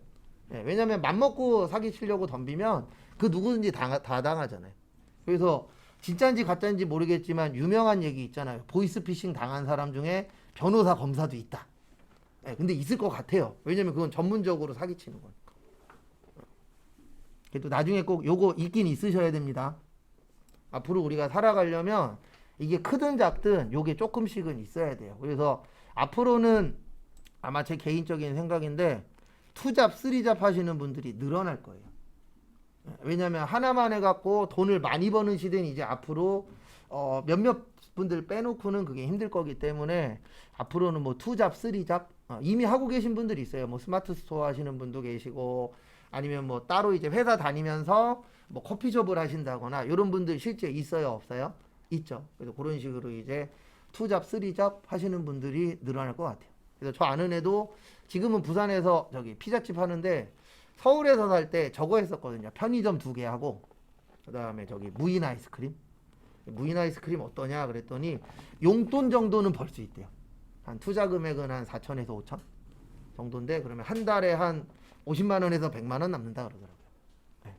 [SPEAKER 1] 예, 왜냐면 맘먹고 사기치려고 덤비면 그 누구든지 다 당하잖아요. 그래서 진짜인지 가짜인지 모르겠지만 유명한 얘기 있잖아요. 보이스피싱 당한 사람 중에 변호사 검사도 있다. 예, 근데 있을 것 같아요. 왜냐면 그건 전문적으로 사기치는 거니까. 그래도 나중에 꼭 요거 있긴 있으셔야 됩니다. 앞으로 우리가 살아가려면 이게 크든 작든 요게 조금씩은 있어야 돼요. 그래서 앞으로는 아마 제 개인적인 생각인데 투잡, 쓰리잡 하시는 분들이 늘어날 거예요. 왜냐면 하나만 해갖고 돈을 많이 버는 시대는 이제 앞으로 몇몇 분들 빼놓고는 그게 힘들 거기 때문에 앞으로는 뭐 투잡, 쓰리잡 이미 하고 계신 분들이 있어요. 뭐 스마트 스토어 하시는 분도 계시고 아니면 뭐 따로 이제 회사 다니면서 뭐 커피숍을 하신다거나 이런 분들 실제 있어요, 없어요? 있죠. 그래서 그런 식으로 이제 투잡, 쓰리잡 하시는 분들이 늘어날 것 같아요. 그래서 저 아는 애도 지금은 부산에서 저기 피자집 하는데 서울에서 살 때 저거 했었거든요. 편의점 2개 하고 그다음에 저기 무인 아이스크림. 무인 아이스크림 어떠냐 그랬더니 용돈 정도는 벌 수 있대요. 한 투자 금액은 한 4천에서 5천 정도인데 그러면 한 달에 한 50만 원에서 100만 원 남는다 그러더라고요. 네.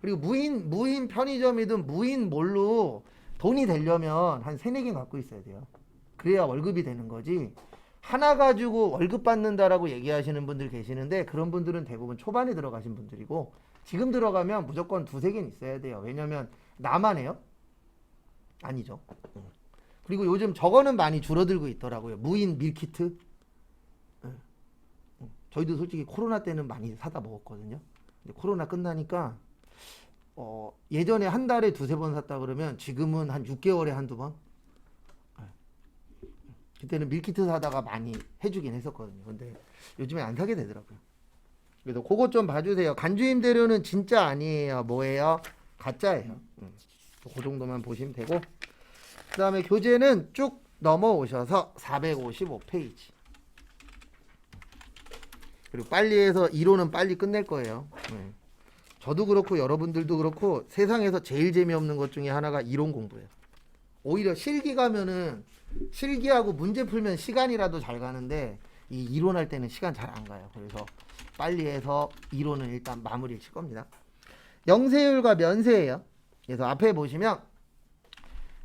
[SPEAKER 1] 그리고 무인 편의점이든 무인 몰로 돈이 되려면 한 3-4개 갖고 있어야 돼요. 그래야 월급이 되는 거지. 하나 가지고 월급 받는다라고 얘기하시는 분들 계시는데 그런 분들은 대부분 초반에 들어가신 분들이고 지금 들어가면 무조건 2-3개는 있어야 돼요. 왜냐면 나만 해요? 아니죠. 그리고 요즘 저거는 많이 줄어들고 있더라고요. 무인 밀키트. 저희도 솔직히 코로나 때는 많이 사다 먹었거든요. 근데 코로나 끝나니까 예전에 한 달에 2-3번 샀다 그러면 지금은 한 6개월에 한두 번. 그때는 밀키트 사다가 많이 해주긴 했었거든요. 근데 요즘에 안 사게 되더라고요. 그래서 그것 좀 봐주세요. 간주임 대료는 진짜 아니에요. 뭐예요? 가짜예요. 그 정도만 보시면 되고 그 다음에 교재는 쭉 넘어오셔서 455페이지 그리고 빨리 해서 이론은 빨리 끝낼 거예요. 저도 그렇고 여러분들도 그렇고 세상에서 제일 재미없는 것 중에 하나가 이론 공부예요. 오히려 실기 가면은 실기하고 문제 풀면 시간이라도 잘 가는데 이 이론할 때는 시간 잘 안 가요. 그래서 빨리 해서 이론은 일단 마무리를 칠 겁니다. 영세율과 면세예요. 그래서 앞에 보시면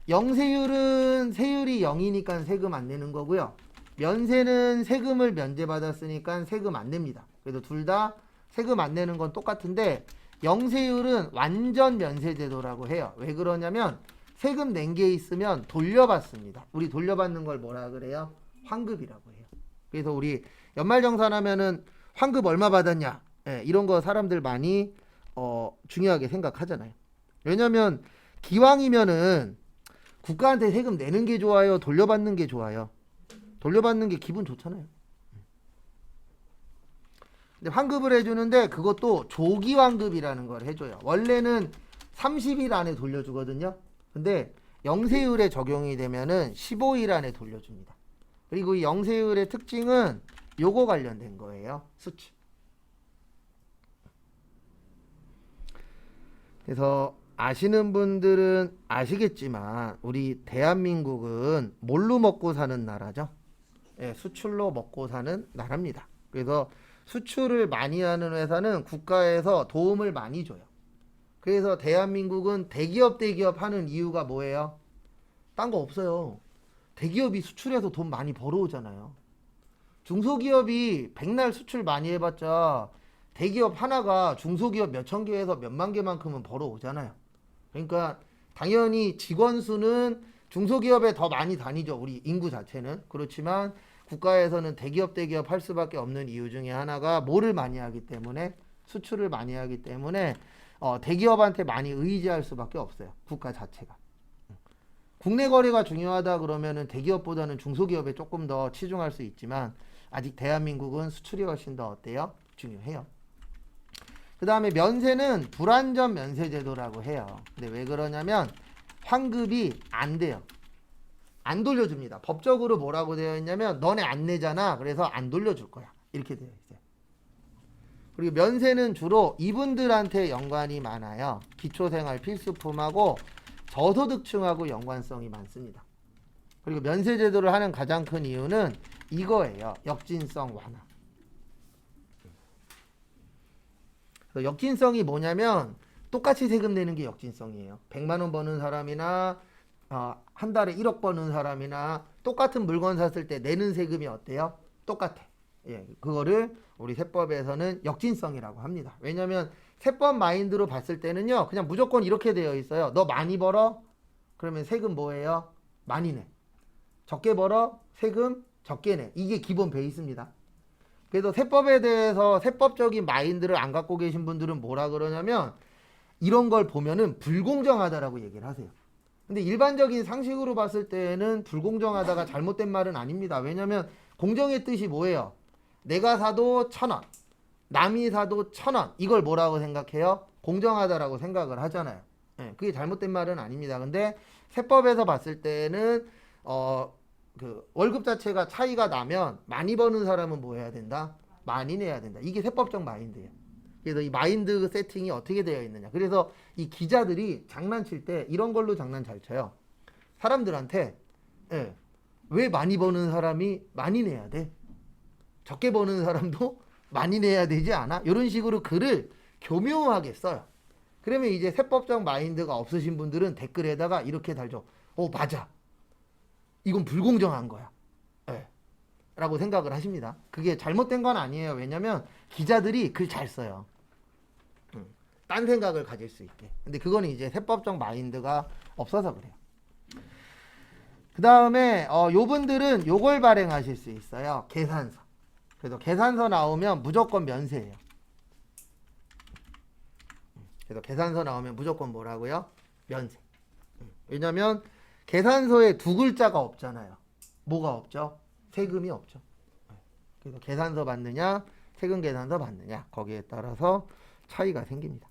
[SPEAKER 1] 영세율은 세율이 0이니까 세금 안 내는 거고요. 면세는 세금을 면제받았으니까 세금 안 냅니다. 그래서 둘 다 세금 안 내는 건 똑같은데 영세율은 완전 면세 제도라고 해요. 왜 그러냐면 세금 낸 게 있으면 돌려받습니다. 우리 돌려받는 걸 뭐라 그래요? 환급이라고 해요. 그래서 우리 연말정산하면은 환급 얼마 받았냐? 이런 거 사람들 많이 중요하게 생각하잖아요. 왜냐면 기왕이면은 국가한테 세금 내는 게 좋아요? 돌려받는 게 좋아요? 돌려받는 게 기분 좋잖아요. 근데 환급을 해주는데 그것도 조기 환급이라는 걸 해줘요. 원래는 30일 안에 돌려주거든요. 근데 영세율에 적용이 되면은 15일 안에 돌려줍니다. 그리고 이 영세율의 특징은 요거 관련된 거예요. 수출. 그래서 아시는 분들은 아시겠지만 우리 대한민국은 뭘로 먹고 사는 나라죠? 수출로 먹고 사는 나라입니다. 그래서 수출을 많이 하는 회사는 국가에서 도움을 많이 줘요. 그래서 대한민국은 대기업 하는 이유가 뭐예요? 딴 거 없어요. 대기업이 수출해서 돈 많이 벌어오잖아요. 중소기업이 백날 수출 많이 해봤자 대기업 하나가 중소기업 몇천 개에서 몇만 개만큼은 벌어오잖아요. 그러니까 당연히 직원 수는 중소기업에 더 많이 다니죠. 우리 인구 자체는. 그렇지만 국가에서는 대기업 할 수밖에 없는 이유 중에 하나가 뭐를 많이 하기 때문에 수출을 많이 하기 때문에 대기업한테 많이 의지할 수밖에 없어요. 국가 자체가. 국내 거래가 중요하다 그러면은 대기업보다는 중소기업에 조금 더 치중할 수 있지만 아직 대한민국은 수출이 훨씬 더 어때요? 중요해요. 그 다음에 면세는 불완전 면세 제도라고 해요. 근데 왜 그러냐면 환급이 안 돼요. 안 돌려줍니다. 법적으로 뭐라고 되어 있냐면 너네 안 내잖아. 그래서 안 돌려줄 거야. 이렇게 되어 있어요. 그리고 면세는 주로 이분들한테 연관이 많아요. 기초생활 필수품하고 저소득층하고 연관성이 많습니다. 그리고 면세 제도를 하는 가장 큰 이유는 이거예요. 역진성 완화. 역진성이 뭐냐면 똑같이 세금 내는 게 역진성이에요. 100만 원 버는 사람이나 한 달에 1억 버는 사람이나 똑같은 물건 샀을 때 내는 세금이 어때요? 똑같아. 예, 그거를 우리 세법에서는 역진성이라고 합니다. 왜냐하면 세법 마인드로 봤을 때는요, 그냥 무조건 이렇게 되어 있어요. 너 많이 벌어? 그러면 세금 뭐예요? 많이 내. 적게 벌어? 세금 적게 내. 이게 기본 베이스입니다. 그래서 세법에 대해서 세법적인 마인드를 안 갖고 계신 분들은 뭐라 그러냐면 이런 걸 보면은 불공정하다라고 얘기를 하세요. 근데 일반적인 상식으로 봤을 때는 불공정하다가 잘못된 말은 아닙니다. 왜냐면 공정의 뜻이 뭐예요? 내가 사도 1,000원, 남이 사도 1,000원. 이걸 뭐라고 생각해요? 공정하다라고 생각을 하잖아요. 예, 그게 잘못된 말은 아닙니다. 근데 세법에서 봤을 때는 그 월급 자체가 차이가 나면 많이 버는 사람은 뭐 해야 된다? 많이 내야 된다. 이게 세법적 마인드예요. 그래서 이 마인드 세팅이 어떻게 되어 있느냐. 그래서 이 기자들이 장난칠 때 이런 걸로 장난 잘 쳐요. 사람들한테 예, 왜 많이 버는 사람이 많이 내야 돼? 적게 버는 사람도 많이 내야 되지 않아? 이런 식으로 글을 교묘하게 써요. 그러면 이제 세법적 마인드가 없으신 분들은 댓글에다가 이렇게 달죠. 맞아. 이건 불공정한 거야. 예. 라고 생각을 하십니다. 그게 잘못된 건 아니에요. 왜냐면 기자들이 글 잘 써요. 딴 생각을 가질 수 있게. 근데 그거는 이제 세법적 마인드가 없어서 그래요. 그 다음에 요분들은 요걸 발행하실 수 있어요. 계산서. 그래서 계산서 나오면 무조건 면세예요. 그래서 계산서 나오면 무조건 뭐라고요? 면세. 왜냐면 계산서에 두 글자가 없잖아요. 뭐가 없죠? 세금이 없죠. 그래서 계산서 받느냐, 세금 계산서 받느냐, 거기에 따라서 차이가 생깁니다.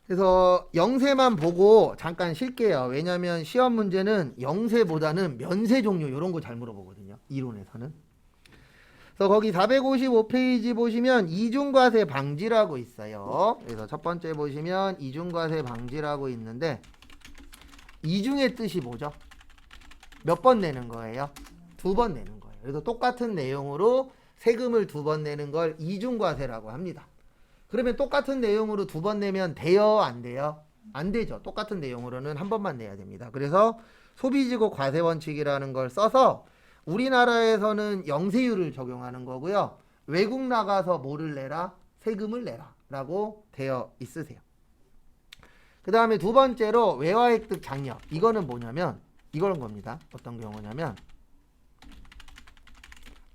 [SPEAKER 1] 그래서 영세만 보고 잠깐 쉴게요. 왜냐하면 시험 문제는 영세보다는 면세 종류 이런 거 잘 물어보거든요. 이론에서는. 그래서 거기 455페이지 보시면 이중과세 방지라고 있어요. 그래서 첫 번째 보시면 이중과세 방지라고 있는데 이중의 뜻이 뭐죠? 몇 번 내는 거예요? 2번 내는 거예요. 그래서 똑같은 내용으로 세금을 2번 내는 걸 이중과세라고 합니다. 그러면 똑같은 내용으로 2번 내면 돼요? 안 돼요? 안 되죠. 똑같은 내용으로는 한 번만 내야 됩니다. 그래서 소비지고 과세원칙이라는 걸 써서 우리나라에서는 영세율을 적용하는 거고요. 외국 나가서 뭐를 내라? 세금을 내라 라고 되어 있으세요. 그 다음에 두 번째로 외화획득 장려. 이거는 뭐냐면 이런 겁니다. 어떤 경우냐면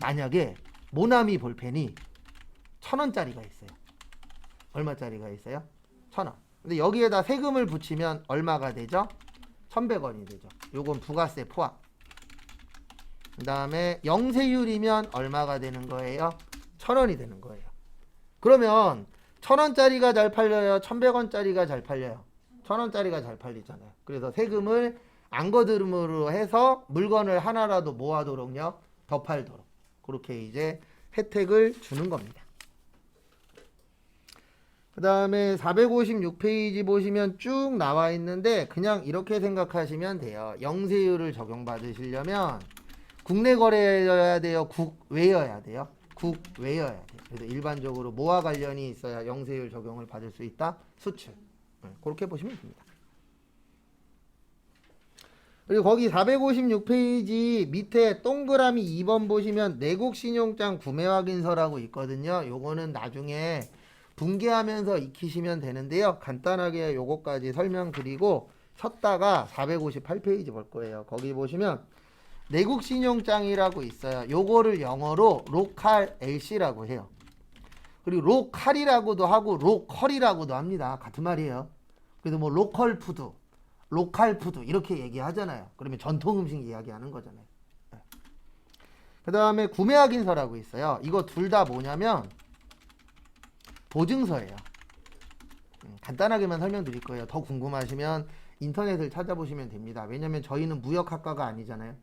[SPEAKER 1] 만약에 모나미 볼펜이 1,000원짜리가 있어요. 얼마짜리가 있어요? 1,000원. 근데 여기에다 세금을 붙이면 얼마가 되죠? 1,100원이 되죠. 요건 부가세 포함. 그 다음에 영세율이면 얼마가 되는 거예요? 1,000원이 되는 거예요. 그러면 1,000원짜리가 잘 팔려요? 1,100원짜리가 잘 팔려요? 1,000원짜리가 잘 팔리잖아요. 그래서 세금을 안 거두름으로 해서 물건을 하나라도 모아도록요, 더 팔도록. 그렇게 이제 혜택을 주는 겁니다. 그 다음에 456페이지 보시면 쭉 나와 있는데 그냥 이렇게 생각하시면 돼요. 영세율을 적용받으시려면 국내 거래여야 돼요? 국외여야 돼요? 국외여야 돼요. 그래서 일반적으로 뭐와 관련이 있어야 영세율 적용을 받을 수 있다? 수출. 그렇게 보시면 됩니다. 그리고 거기 456페이지 밑에 동그라미 2번 보시면 내국 신용장 구매 확인서라고 있거든요. 요거는 나중에 분개하면서 익히시면 되는데요. 간단하게 요거까지 설명드리고 쳤다가 458페이지 볼 거예요. 거기 보시면 내국 신용장이라고 있어요. 요거를 영어로 로컬 LC라고 해요. 그리고 로컬이라고도 하고 로컬이라고도 합니다. 같은 말이에요. 그래서 뭐 로컬 푸드, 로컬 푸드 이렇게 얘기하잖아요. 그러면 전통 음식 이야기하는 거잖아요. 그 다음에 구매 확인서라고 있어요. 이거 둘 다 뭐냐면 보증서예요. 간단하게만 설명드릴 거예요. 더 궁금하시면 인터넷을 찾아보시면 됩니다. 왜냐면 저희는 무역학과가 아니잖아요.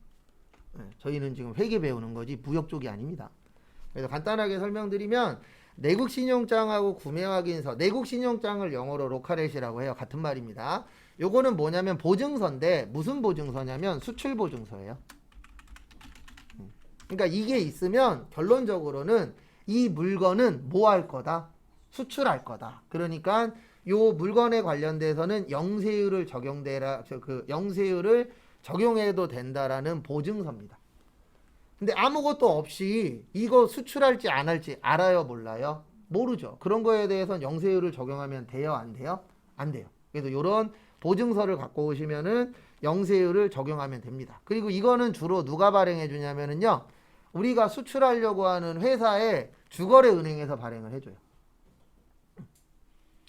[SPEAKER 1] 저희는 지금 회계 배우는 거지 무역 쪽이 아닙니다. 그래서 간단하게 설명드리면 내국 신용장하고 구매 확인서, 내국 신용장을 영어로 로컬렛이라고 해요. 같은 말입니다. 요거는 뭐냐면 보증서인데 무슨 보증서냐면 수출 보증서예요. 그러니까 이게 있으면 결론적으로는 이 물건은 뭐 할 거다? 수출할 거다. 그러니까 요 물건에 관련돼서는 영세율을 영세율을 적용해도 된다라는 보증서입니다. 근데 아무것도 없이 이거 수출할지 안 할지 알아요, 몰라요? 모르죠. 그런 거에 대해서는 영세율을 적용하면 돼요, 안 돼요? 안 돼요. 그래서 이런 보증서를 갖고 오시면은 영세율을 적용하면 됩니다. 그리고 이거는 주로 누가 발행해 주냐면은요, 우리가 수출하려고 하는 회사의 주거래 은행에서 발행을 해줘요.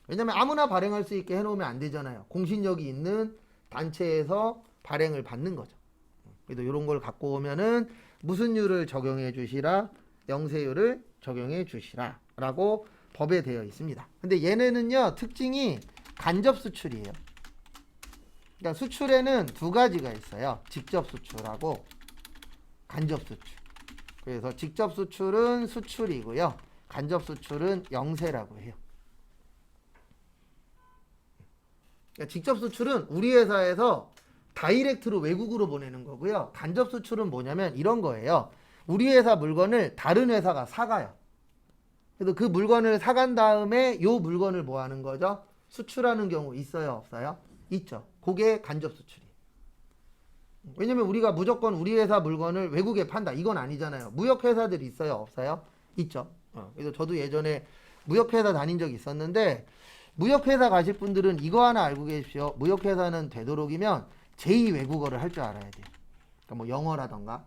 [SPEAKER 1] 왜냐면 아무나 발행할 수 있게 해놓으면 안 되잖아요. 공신력이 있는 단체에서 발행을 받는 거죠. 그래서 이런 걸 갖고 오면은 무슨 율을 적용해 주시라? 영세율을 적용해 주시라 라고 법에 되어 있습니다. 근데 얘네는요, 특징이 간접 수출이에요. 그러니까 수출에는 두 가지가 있어요. 직접 수출하고 간접 수출. 그래서 직접 수출은 수출이고요. 간접 수출은 영세라고 해요. 그러니까 직접 수출은 우리 회사에서 다이렉트로 외국으로 보내는 거고요. 간접 수출은 뭐냐면 이런 거예요. 우리 회사 물건을 다른 회사가 사가요. 그래서 그 물건을 사간 다음에 요 물건을 뭐 하는 거죠? 수출하는 경우 있어요, 없어요? 있죠. 그게 간접 수출이에요. 왜냐면 우리가 무조건 우리 회사 물건을 외국에 판다. 이건 아니잖아요. 무역회사들이 있어요, 없어요? 있죠. 그래서 저도 예전에 무역회사 다닌 적이 있었는데 무역회사 가실 분들은 이거 하나 알고 계십시오. 무역회사는 되도록이면 제2 외국어를 할 줄 알아야 돼요. 그러니까 뭐 영어라던가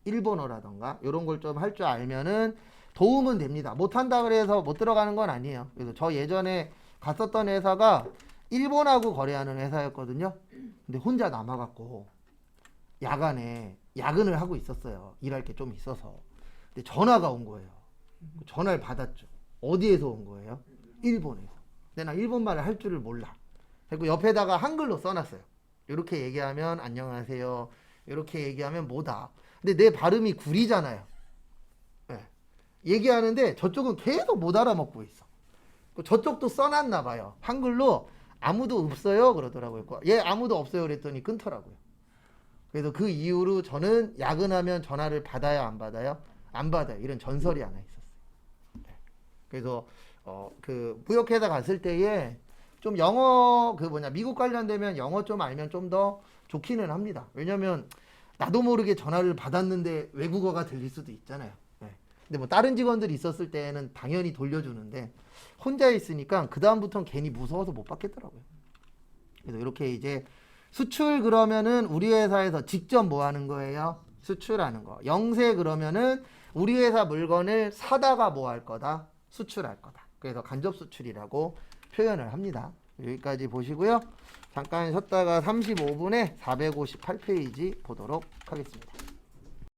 [SPEAKER 1] 일본어라던가 이런 걸 좀 할 줄 알면은 도움은 됩니다. 못한다 그래서 못 들어가는 건 아니에요. 그래서 저 예전에 갔었던 회사가 일본하고 거래하는 회사였거든요. 근데 혼자 남아갖고 야간에 야근을 하고 있었어요. 일할 게 좀 있어서. 근데 전화가 온 거예요. 전화를 받았죠. 어디에서 온 거예요? 일본에서. 근데 나 일본말을 할 줄을 몰라. 그리고 옆에다가 한글로 써놨어요. 이렇게 얘기하면 안녕하세요. 이렇게 얘기하면 뭐다. 근데 내 발음이 구리잖아요. 네. 얘기하는데 저쪽은 계속 못 알아먹고 있어. 저쪽도 써놨나 봐요. 한글로 아무도 없어요 그러더라고요. 예, 아무도 없어요 그랬더니 끊더라고요. 그래서 그 이후로 저는 야근하면 전화를 받아요, 안 받아요? 안 받아요. 이런 전설이 하나 있었어요. 네. 그래서 그 무역회사 갔을 때에 좀 영어 미국 관련되면 영어 좀 알면 좀 더 좋기는 합니다. 왜냐면 나도 모르게 전화를 받았는데 외국어가 들릴 수도 있잖아요. 네. 근데 뭐 다른 직원들이 있었을 때는 당연히 돌려주는데 혼자 있으니까 그 다음부터는 괜히 무서워서 못 받겠더라고요. 그래서 이렇게 이제 수출 그러면은 우리 회사에서 직접 뭐 하는 거예요? 수출하는 거. 영세 그러면은 우리 회사 물건을 사다가 뭐 할 거다? 수출할 거다. 그래서 간접 수출이라고 표현을 합니다. 여기까지 보시고요. 잠깐 쉬었다가 35분에 458페이지 보도록 하겠습니다.